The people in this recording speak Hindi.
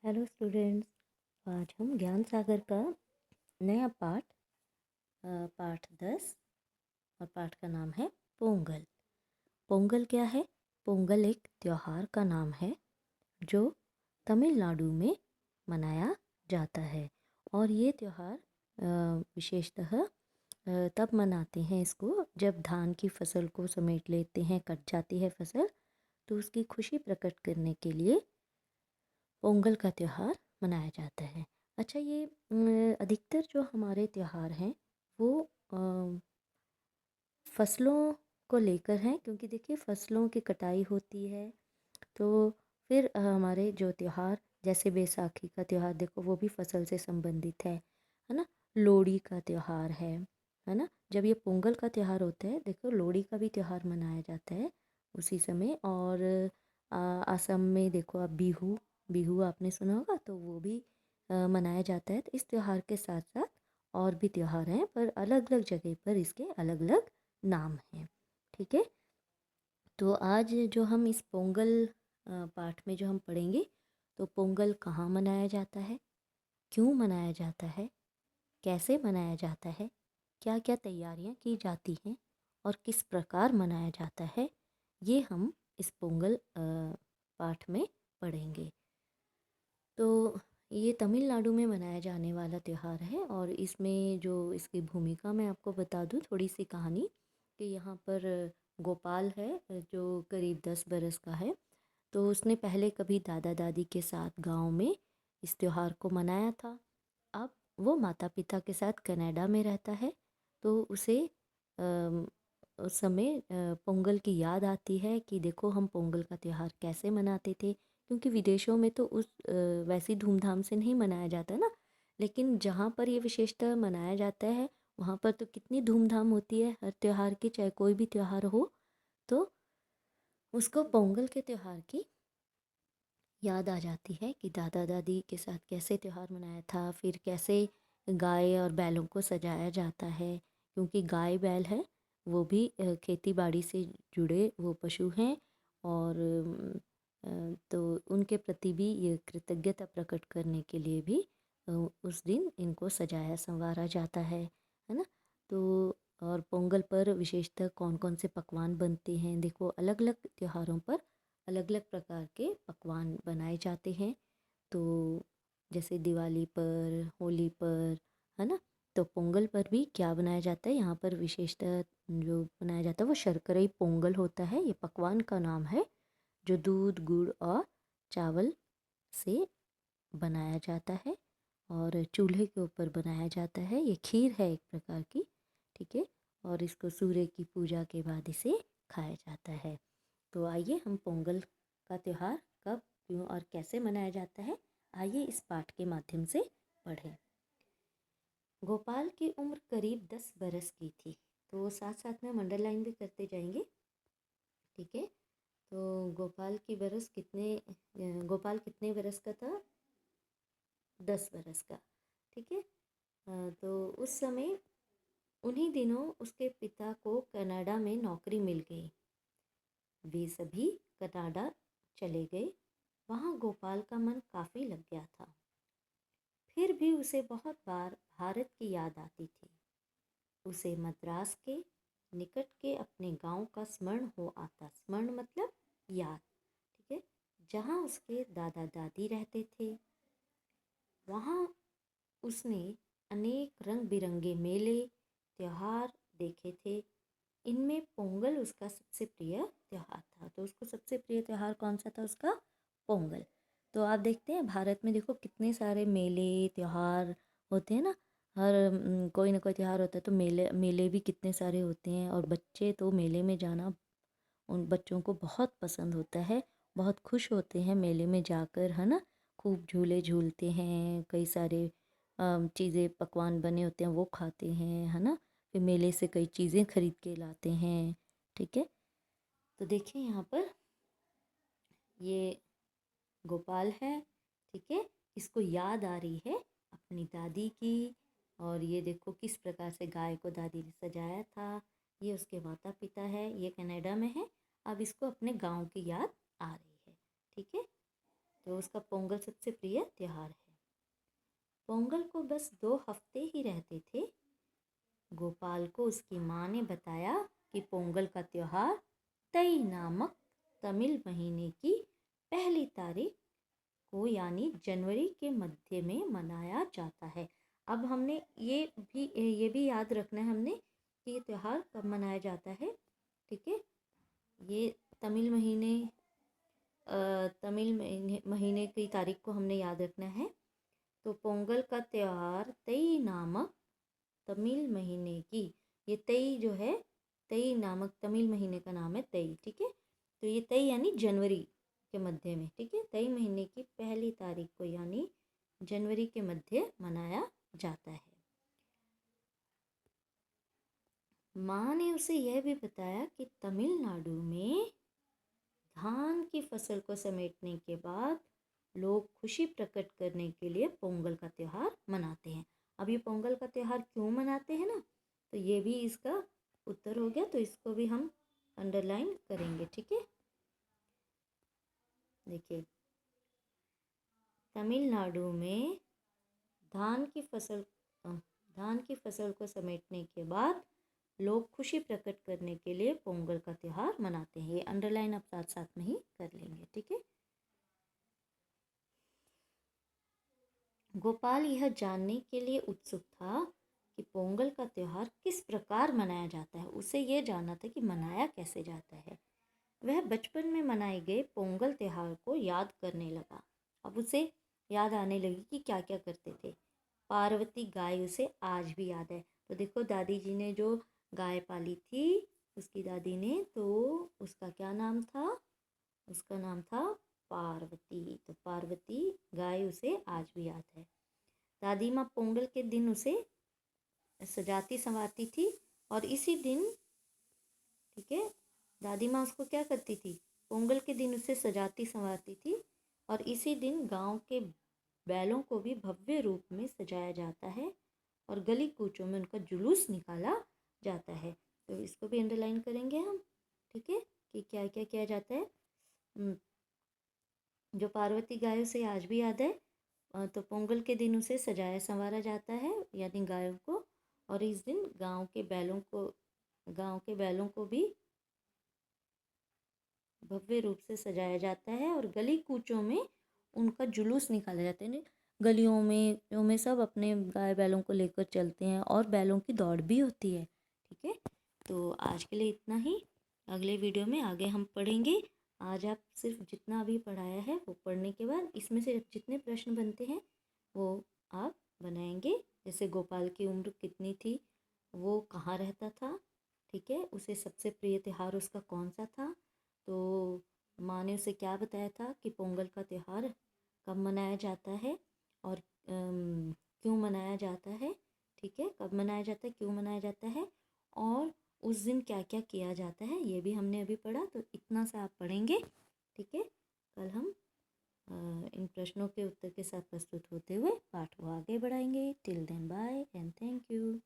Hello students. आज हम ज्ञान सागर का नया पाठ 10 और पाठ का नाम है पोंगल। पोंगल क्या है? पोंगल एक त्योहार का नाम है जो तमिलनाडु में मनाया जाता है। और ये त्योहार विशेषतः तब मनाते हैं इसको जब धान की फसल को समेट लेते हैं, कट जाती है फसल, तो उसकी खुशी प्रकट करने के लिए पोंगल का त्यौहार मनाया जाता है। अच्छा, ये अधिकतर जो हमारे त्यौहार हैं वो फसलों को लेकर हैं, क्योंकि देखिए फसलों की कटाई होती है तो फिर हमारे जो त्यौहार जैसे बैसाखी का त्यौहार देखो वो भी फसल से संबंधित है ना। लोहड़ी का त्यौहार है ना। जब ये पोंगल का त्यौहार होता है, देखो लोहड़ी का भी त्यौहार मनाया जाता है उसी समय। और असम में देखो आप बिहू बिहू आपने सुना होगा, तो वो भी मनाया जाता है। तो इस त्यौहार के साथ साथ और भी त्यौहार हैं, पर अलग अलग जगह पर इसके अलग अलग नाम हैं। ठीक है, तो आज जो हम इस पोंगल पाठ में जो हम पढ़ेंगे, तो पोंगल कहाँ मनाया जाता है, क्यों मनाया जाता है, कैसे मनाया जाता है, क्या क्या तैयारियां की जाती हैं और किस प्रकार मनाया जाता है, ये हम इस पोंगल पाठ में पढ़ेंगे। तो ये तमिलनाडु में मनाया जाने वाला त्यौहार है। और इसमें जो इसकी भूमिका मैं आपको बता दूं, थोड़ी सी कहानी, कि यहाँ पर गोपाल है जो करीब 10 बरस का है। तो उसने पहले कभी दादा दादी के साथ गांव में इस त्यौहार को मनाया था। अब वो माता पिता के साथ कनाडा में रहता है, तो उसे उस समय पोंगल की याद आती है कि देखो हम पोंगल का त्यौहार कैसे मनाते थे। क्योंकि विदेशों में तो उस वैसी धूमधाम से नहीं मनाया जाता ना, लेकिन जहाँ पर ये विशेषतः मनाया जाता है वहाँ पर तो कितनी धूमधाम होती है हर त्यौहार की, चाहे कोई भी त्यौहार हो। तो उसको पोंगल के त्यौहार की याद आ जाती है कि दादा दादी के साथ कैसे त्यौहार मनाया था, फिर कैसे गाय और बैलों को सजाया जाता है। क्योंकि गाय बैल है वो भी खेती बाड़ी से जुड़े वो पशु हैं। और तो उनके प्रति भी ये कृतज्ञता प्रकट करने के लिए भी उस दिन इनको सजाया संवारा जाता है ना। तो और पोंगल पर विशेषतः कौन कौन से पकवान बनते हैं, देखो अलग अलग त्योहारों पर अलग अलग प्रकार के पकवान बनाए जाते हैं। तो जैसे दिवाली पर, होली पर, है ना। तो पोंगल पर भी क्या बनाया जाता है, यहाँ पर विशेषतः जो बनाया जाता है वो शर्करई पोंगल होता है। ये पकवान का नाम है जो दूध गुड़ और चावल से बनाया जाता है और चूल्हे के ऊपर बनाया जाता है। ये खीर है एक प्रकार की, ठीक है। और इसको सूर्य की पूजा के बाद इसे खाया जाता है। तो आइए हम पोंगल का त्यौहार कब, क्यों और कैसे मनाया जाता है, आइए इस पाठ के माध्यम से पढ़ें। गोपाल की उम्र करीब 10 बरस की थी। तो साथ साथ में अंडरलाइन भी करते जाएंगे, ठीक है। तो गोपाल कितने बरस का था? 10 बरस का, ठीक है। तो उस समय उन्हीं दिनों उसके पिता को कनाडा में नौकरी मिल गई। वे सभी कनाडा चले गए। वहाँ गोपाल का मन काफ़ी लग गया था। फिर भी उसे बहुत बार भारत की याद आती थी। उसे मद्रास के निकट के अपने गांव का स्मरण हो आता। स्मरण मतलब याद, ठीक है। जहाँ उसके दादा दादी रहते थे। वहाँ उसने अनेक रंग बिरंगे मेले त्योहार देखे थे। इनमें पोंगल उसका सबसे प्रिय त्यौहार था। तो उसको सबसे प्रिय त्यौहार कौन सा था उसका? पोंगल। तो आप देखते हैं भारत में देखो कितने सारे मेले त्यौहार होते हैं ना। हर कोई ना कोई त्यौहार होता है तो मेले मेले भी कितने सारे होते हैं। और बच्चे तो मेले में जाना उन बच्चों को बहुत पसंद होता है, बहुत खुश होते हैं मेले में जाकर, है ना। खूब झूले झूलते हैं, कई सारे चीज़ें पकवान बने होते हैं वो खाते हैं, है ना। फिर मेले से कई चीज़ें खरीद के लाते हैं, ठीक है। तो देखिए यहाँ पर ये गोपाल है, ठीक है। इसको याद आ रही है अपनी दादी की। और ये देखो किस प्रकार से गाय को दादी ने सजाया था। ये उसके माता पिता है, ये कनाडा में है। अब इसको अपने गांव की याद आ रही है, ठीक है। तो उसका पोंगल सबसे प्रिय त्यौहार है। पोंगल को बस 2 हफ्ते ही रहते थे। गोपाल को उसकी माँ ने बताया कि पोंगल का त्यौहार तई नामक तमिल महीने की पहली तारीख को यानी जनवरी के मध्य में मनाया जाता है। अब हमने ये भी याद रखना है हमने कि ये त्यौहार कब मनाया जाता है। ठीक है, ये तमिल महीने की तारीख को हमने याद रखना है। तो पोंगल का त्यौहार तई नामक तमिल महीने की, ये तई जो है, तई नामक तमिल महीने का नाम है तई। ठीक है, तो ये तई यानी जनवरी के मध्य में, ठीक है, तई महीने की पहली तारीख को यानी जनवरी के मध्य मनाया जाता है। माँ ने उसे यह भी बताया कि तमिलनाडु में धान की फसल को समेटने के बाद लोग खुशी प्रकट करने के लिए पोंगल का त्यौहार मनाते हैं। अब ये पोंगल का त्यौहार क्यों मनाते हैं ना, तो ये भी इसका उत्तर हो गया, तो इसको भी हम अंडरलाइन करेंगे। ठीक है, देखिए, तमिलनाडु में धान की फसल को समेटने के बाद लोग खुशी प्रकट करने के लिए पोंगल का त्यौहार मनाते हैं। ये अंडरलाइन आप साथ साथ में ही कर लेंगे। ठीक है, गोपाल यह जानने के लिए उत्सुक था कि पोंगल का त्यौहार किस प्रकार मनाया जाता है। उसे यह जानना था कि मनाया कैसे जाता है। वह बचपन में मनाए गए पोंगल त्यौहार को याद करने लगा। अब उसे याद आने लगी कि क्या क्या करते थे। पार्वती गाय उसे आज भी याद है। तो देखो, दादी जी ने जो गाय पाली थी उसकी दादी ने, तो उसका क्या नाम था, उसका नाम था पार्वती। तो पार्वती गाय उसे आज भी याद है। दादी माँ पोंगल के दिन उसे सजाती संवारती थी और इसी दिन, ठीक है, दादी माँ उसको क्या करती थी, पोंगल के दिन उसे सजाती संवारती थी और इसी दिन गांव के बैलों को भी भव्य रूप में सजाया जाता है और गली कूचों में उनका जुलूस निकाला जाता है। तो इसको भी अंडरलाइन करेंगे हम। ठीक है, कि क्या क्या किया जाता है। जो पार्वती गायों से आज भी याद है, तो पोंगल के दिन उसे सजाया संवारा जाता है यानी गायों को, और इस दिन गांव के बैलों को भी भव्य रूप से सजाया जाता है और गली कूचों में उनका जुलूस निकाला जाता है। गलियों में सब अपने गाय बैलों को लेकर चलते हैं और बैलों की दौड़ भी होती है। ठीक है, तो आज के लिए इतना ही। अगले वीडियो में आगे हम पढ़ेंगे। आज आप सिर्फ जितना अभी पढ़ाया है वो पढ़ने के बाद इसमें से जितने प्रश्न बनते हैं वो आप बनाएंगे। जैसे गोपाल की उम्र कितनी थी, वो कहाँ रहता था, ठीक है, उसे सबसे प्रिय त्यौहार उसका कौन सा था, तो माँ ने उसे क्या बताया था कि पोंगल का त्यौहार कब मनाया जाता है और क्यों मनाया जाता है। ठीक है, कब मनाया जाता है, क्यों मनाया जाता है और उस दिन क्या क्या किया जाता है, ये भी हमने अभी पढ़ा। तो इतना सा आप पढ़ेंगे। ठीक है, कल हम इन प्रश्नों के उत्तर के साथ प्रस्तुत होते हुए पाठ को आगे बढ़ाएंगे। Till then bye and thank you.